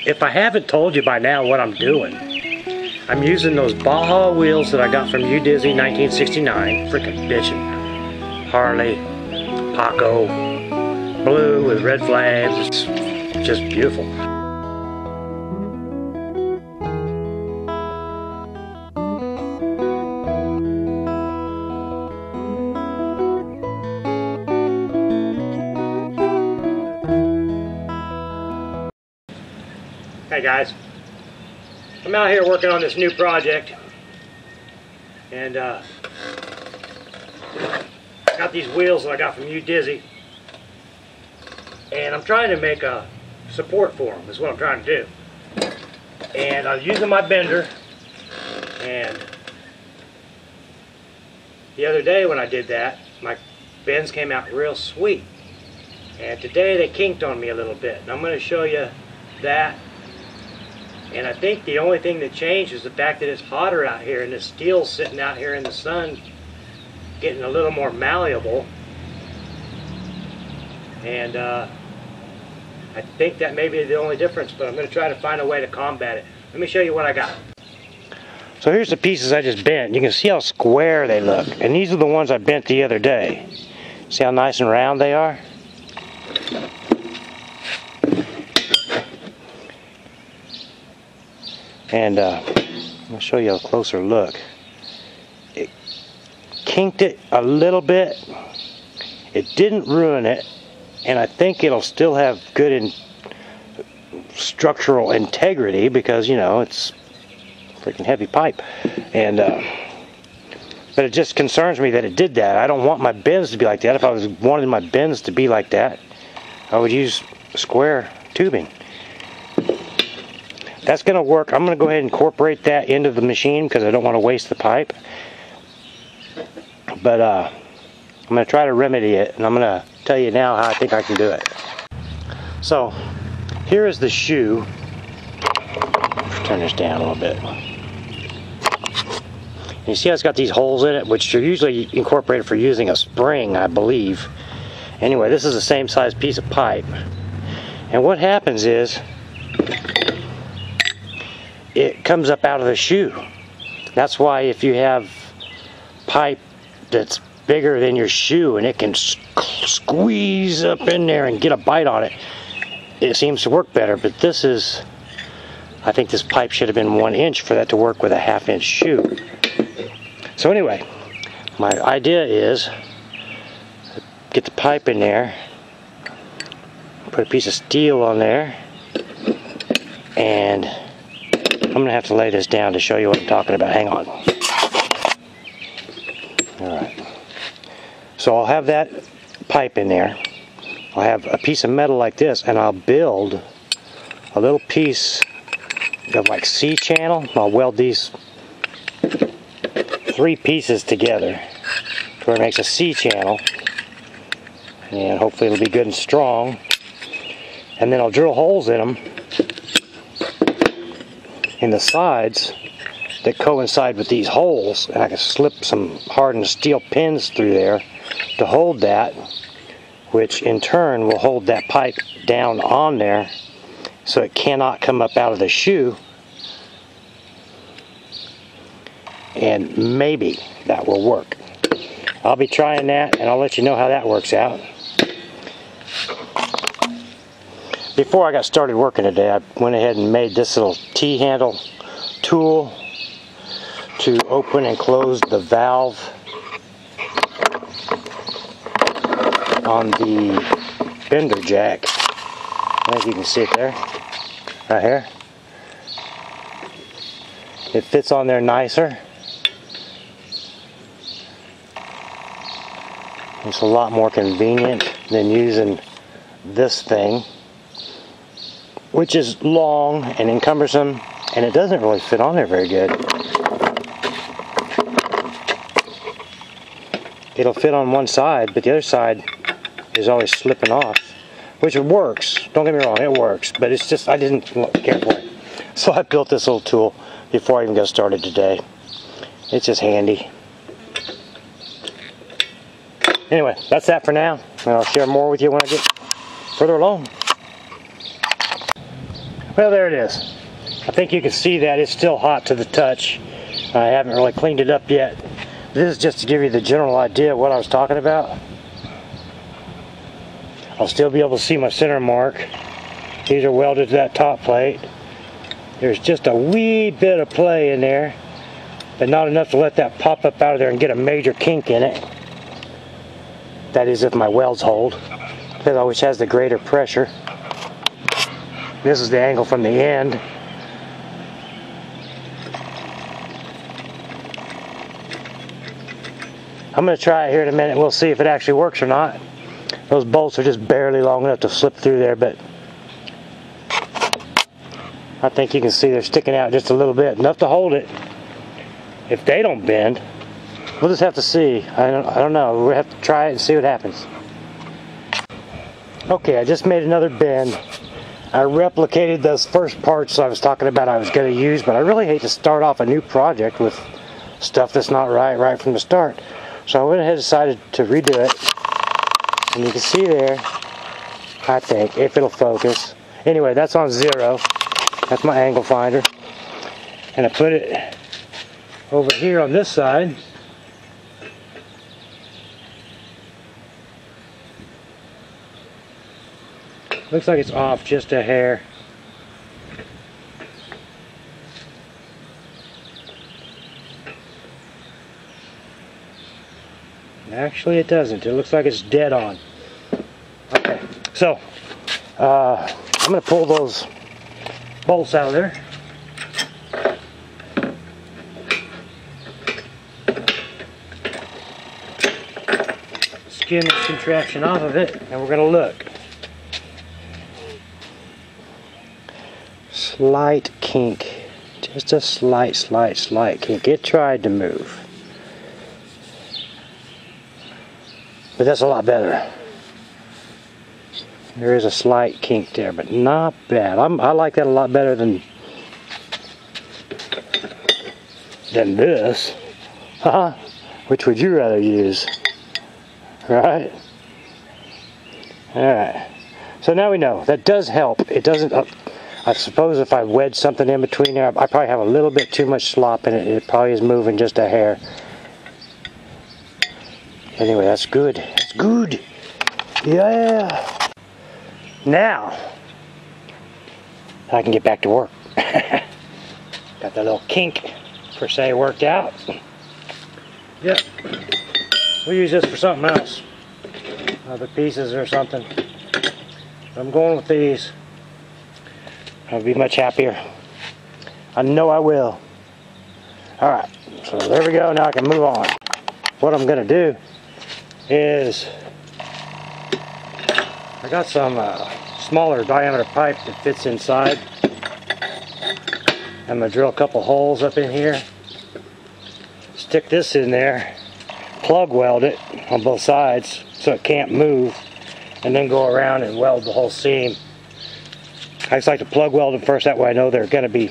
if I haven't told you by now what I'm doing, I'm using those Baja wheels that I got from UDisney 1969. Freaking bitchin'. Harley, Paco, blue with red flags. It's just beautiful. Hey guys, I'm out here working on this new project, and got these wheels that I got from UDisney, and I'm trying to make a support for them, is what I'm trying to do. And I'm using my bender, and the other day when I did that, my bends came out real sweet, and today they kinked on me a little bit, and I'm going to show you that. And I think the only thing that changed is the fact that it's hotter out here and the steel's sitting out here in the sun getting a little more malleable. And I think that may be the only difference, but I'm going to try to find a way to combat it. Let me show you what I got. So here's the pieces I just bent. You can see how square they look. And these are the ones I bent the other day. See how nice and round they are? And I'll show you a closer look. It kinked it a little bit. It didn't ruin it, and I think it'll still have good structural integrity because, you know, it's freaking heavy pipe. And but it just concerns me that it did that. I don't want my bends to be like that. If I wanted my bends to be like that, I would use square tubing. That's going to work. I'm going to go ahead and incorporate that into the machine because I don't want to waste the pipe. But I'm going to try to remedy it, and I'm going to tell you now how I think I can do it. So here is the shoe. Turn this down a little bit. You see how it's got these holes in it, which are usually incorporated for using a spring, I believe. Anyway, this is the same size piece of pipe. And what happens is, it comes up out of the shoe. That's why if you have pipe that's bigger than your shoe and it can squeeze up in there and get a bite on it, it seems to work better. But this is, I think this pipe should have been 1 inch for that to work with a 1/2 inch shoe. So anyway, my idea is get the pipe in there, put a piece of steel on there, and I'm going to have to lay this down to show you what I'm talking about. Hang on. Alright. So I'll have that pipe in there. I'll have a piece of metal like this, and I'll build a little piece of like C-channel. I'll weld these 3 pieces together to where it makes a C-channel. And hopefully it'll be good and strong. And then I'll drill holes in them in the sides that coincide with these holes, and I can slip some hardened steel pins through there to hold that, which in turn will hold that pipe down on there so it cannot come up out of the shoe, and maybe that will work. I'll be trying that, and I'll let you know how that works out. Before I got started working today, I went ahead and made this little T-handle tool to open and close the valve on the bender jack. I think you can see it there, right here. It fits on there nicer. It's a lot more convenient than using this thing, which is long and encumbersome, and it doesn't really fit on there very good. It'll fit on one side, but the other side is always slipping off, which works. Don't get me wrong, it works, but it's just, I didn't care for it. So I built this little tool before I even got started today. It's just handy. Anyway, that's that for now, and I'll share more with you when I get further along. Well, there it is. I think you can see that it's still hot to the touch. I haven't really cleaned it up yet. This is just to give you the general idea of what I was talking about. I'll still be able to see my center mark. These are welded to that top plate. There's just a wee bit of play in there, but not enough to let that pop up out of there and get a major kink in it. That is if my welds hold, because which has the greater pressure. This is the angle from the end. I'm going to try it here in a minute. We'll see if it actually works or not. Those bolts are just barely long enough to slip through there, but I think you can see they're sticking out just a little bit, enough to hold it. If they don't bend, we'll just have to see. I don't know. We'll have to try it and see what happens. Okay, I just made another bend. I replicated those first parts I was talking about I was going to use, but I really hate to start off a new project with stuff that's not right from the start. So I went ahead and decided to redo it. And you can see there, I think, if it'll focus. Anyway, that's on 0. That's my angle finder. And I put it over here on this side. Looks like it's off just a hair. Actually, it doesn't. It looks like it's dead on. Okay, so I'm going to pull those bolts out of there. Skin this contraption off of it, and we're going to look. Slight kink. Just a slight kink. It tried to move. But that's a lot better. There is a slight kink there, but not bad. I like that a lot better than this. Which would you rather use? Right? Alright. So now we know. That does help. It doesn't... I suppose if I wedge something in between there, I probably have a little bit too much slop in it. It probably is moving just a hair. Anyway, that's good. That's good. Yeah. Now, I can get back to work. Got that little kink, per se, worked out. Yep. We'll use this for something else. Other pieces or something. I'm going with these. I'll be much happier. I know I will. Alright, so there we go. Now I can move on. What I'm going to do is I got some smaller diameter pipe that fits inside. I'm going to drill a couple holes up in here. Stick this in there. Plug weld it on both sides so it can't move. And then go around and weld the whole seam. I just like to plug weld them first, that way I know they're going to be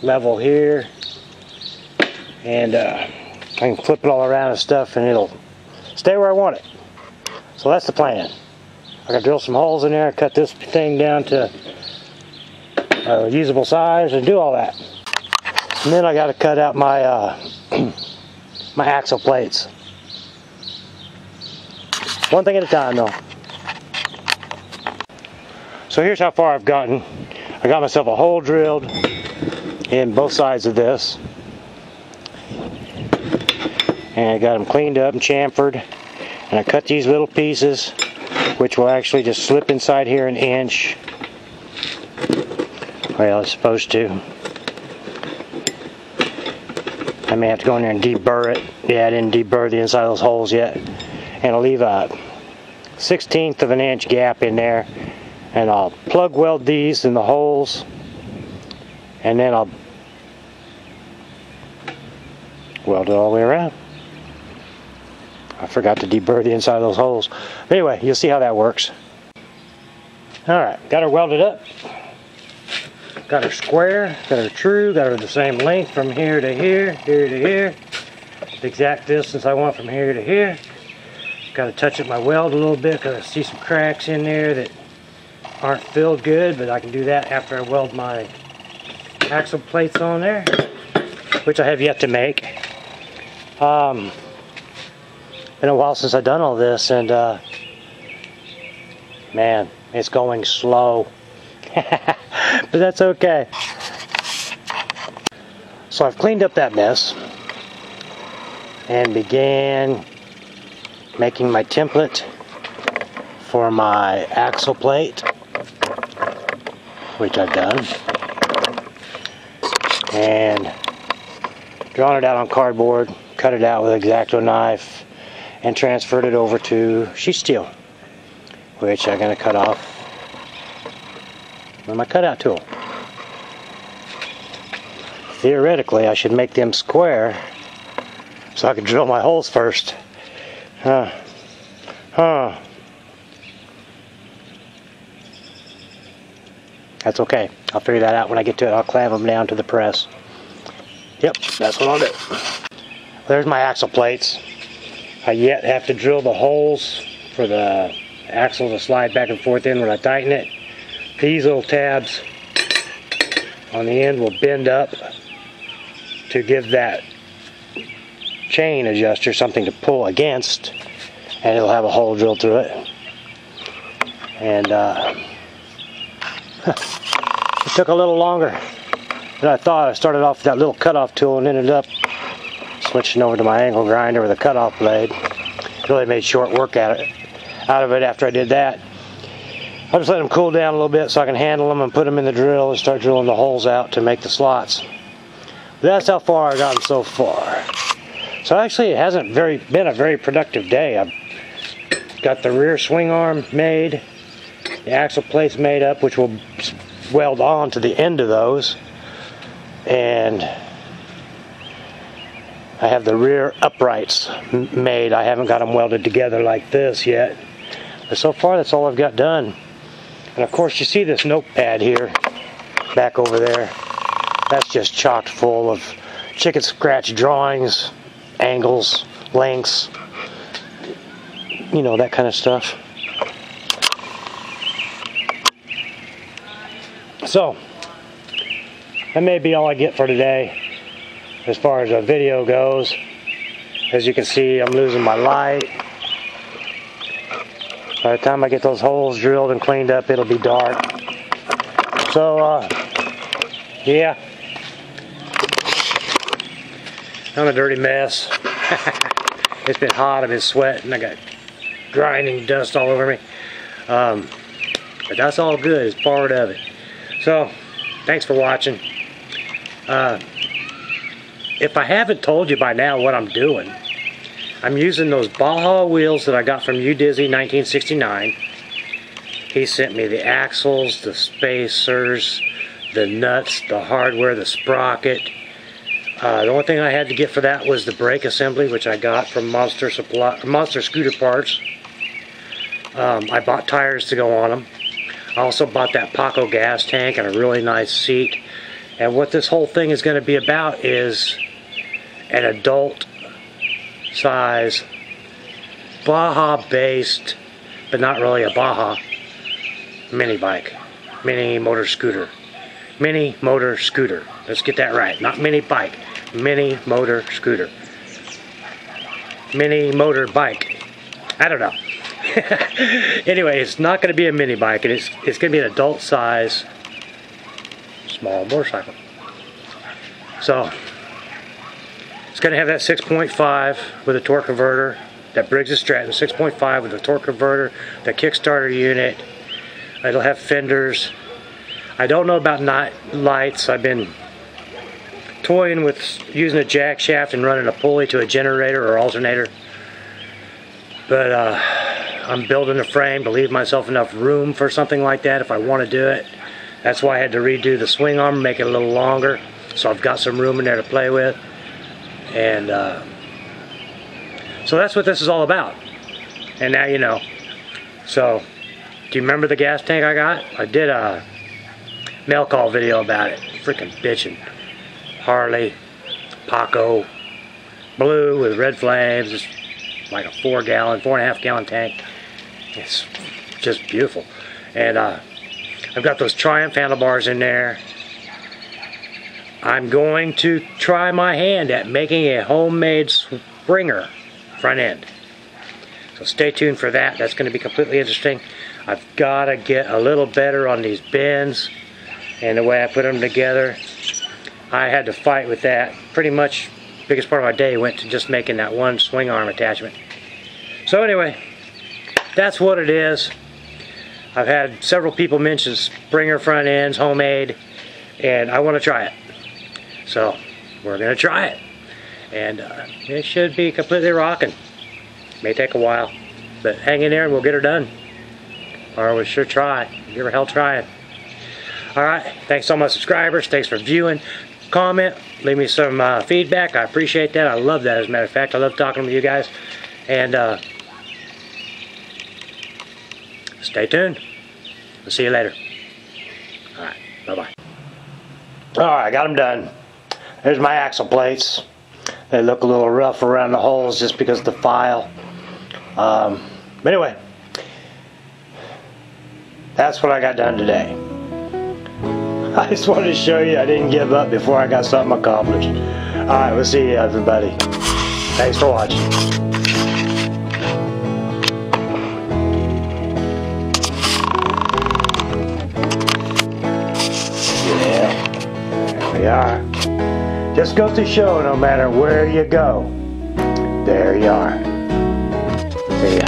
level here. And I can flip it all around and stuff and it'll stay where I want it. So that's the plan. I gotta drill some holes in there, cut this thing down to a usable size and do all that. And then I gotta cut out my my axle plates. One thing at a time though. So here's how far I've gotten. I got myself a hole drilled in both sides of this. And I got them cleaned up and chamfered. And I cut these little pieces, which will actually just slip inside here an inch. Well, it's supposed to. I may have to go in there and deburr it. Yeah, I didn't deburr the inside of those holes yet. And I'll leave a 1/16 of an inch gap in there. And I'll plug weld these in the holes. And then I'll weld it all the way around. I forgot to deburr the inside of those holes. But anyway, you'll see how that works. Alright, got her welded up. Got her square, got her true, got her the same length from here to here, here to here. The exact distance I want from here to here. Got to touch up my weld a little bit because I see some cracks in there that aren't filled good, but I can do that after I weld my axle plates on there, which I have yet to make. Been a while since I've done all this, and man, it's going slow. But that's okay. So I've cleaned up that mess and began making my template for my axle plate, which I've done, and drawn it out on cardboard, cut it out with an X-Acto knife, and transferred it over to sheet steel, which I'm going to cut off with my cutout tool. Theoretically, I should make them square so I can drill my holes first. That's okay. I'll figure that out when I get to it. I'll clamp them down to the press. Yep, that's what I'll do. There's my axle plates. I yet have to drill the holes for the axle to slide back and forth in when I tighten it. These little tabs on the end will bend up to give that chain adjuster something to pull against, and it'll have a hole drilled through it. And it took a little longer than I thought. I started off with that little cutoff tool and ended up switching over to my angle grinder with a cutoff blade. Really made short work out of it after I did that. I just let them cool down a little bit so I can handle them and put them in the drill and start drilling the holes out to make the slots. That's how far I've gotten so far. So actually it hasn't been a very productive day. I've got the rear swing arm made, the axle plates made up, which will weld on to the end of those, and I have the rear uprights made. I haven't got them welded together like this yet, but so far that's all I've got done. And of course you see this notepad here back over there. That's just chocked full of chicken scratch drawings, angles, lengths, you know, that kind of stuff. So that may be all I get for today as far as a video goes. As you can see, I'm losing my light. By the time I get those holes drilled and cleaned up, it'll be dark. So yeah, I'm a dirty mess. It's been hot, I've been sweating, I got grinding dust all over me. But that's all good, it's part of it. So, thanks for watching. If I haven't told you by now what I'm doing, I'm using those Baja wheels that I got from UDizzy 1969. He sent me the axles, the spacers, the nuts, the hardware, the sprocket. The only thing I had to get for that was the brake assembly, which I got from Monster Scooter Parts. I bought tires to go on them. I also bought that Paco gas tank and a really nice seat. And what this whole thing is going to be about is an adult size Baja based, but not really a Baja, mini bike, mini motor scooter. Mini motor scooter. Let's get that right. Not mini bike. Mini motor scooter. Mini motor bike. I don't know. Anyway, it's not going to be a mini bike. It's going to be an adult size small motorcycle. So it's going to have that 6.5 with a torque converter. That Briggs & Stratton 6.5 with a torque converter. The Kickstarter unit. It'll have fenders. I don't know about night lights. I've been toying with using a jack shaft and running a pulley to a generator or alternator. But I'm building a frame to leave myself enough room for something like that if I want to do it. That's why I had to redo the swing arm, make it a little longer. So I've got some room in there to play with. And so that's what this is all about. And now you know. So, do you remember the gas tank I got? I did a mail call video about it. Freaking bitching. Harley, Paco, blue with red flames. It's like a 4.5 gallon tank. It's just beautiful. And I've got those Triumph handlebars in there. I'm going to try my hand at making a homemade Springer front end. So stay tuned for that. That's going to be completely interesting. I've got to get a little better on these bends and the way I put them together. I had to fight with that. Pretty much the biggest part of my day went to just making that one swing arm attachment. So anyway, that's what it is. I've had several people mention Springer front ends, homemade, and I want to try it. So we're going to try it. And it should be completely rocking. May take a while, but hang in there and we'll get her done. Or we'll sure try. Give her hell trying. Alright, thanks to all my subscribers. Thanks for viewing. Comment, leave me some feedback. I appreciate that. I love that, as a matter of fact. I love talking with you guys. And stay tuned. We'll see you later. Alright, bye-bye. Alright, I got them done. There's my axle plates. They look a little rough around the holes just because of the file. But anyway, that's what I got done today. I just wanted to show you I didn't give up before I got something accomplished. Alright, we'll see you everybody. Thanks for watching. Yeah, there we are. Just goes to show, no matter where you go, there you are. See ya.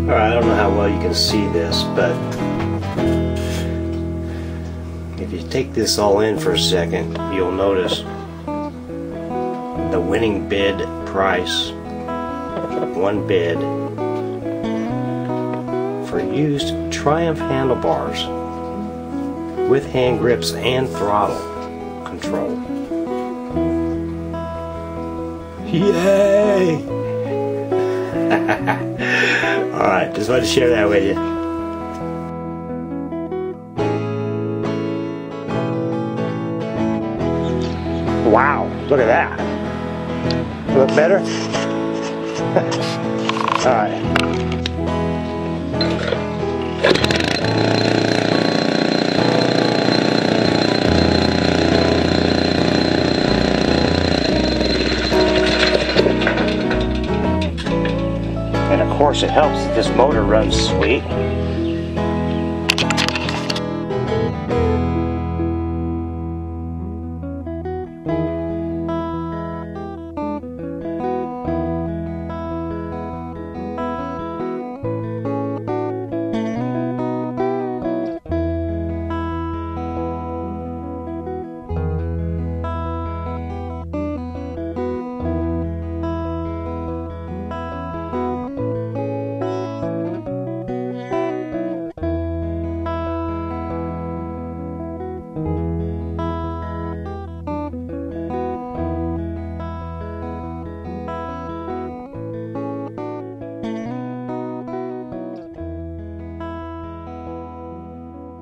Alright, I don't know how well you can see this, but if you take this all in for a second, you'll notice the winning bid price, one bid, for used Triumph handlebars with hand grips and throttle control. Yay! Alright, just wanted to share that with you. Wow, look at that. Look better? Alright. And of course it helps that this motor runs sweet.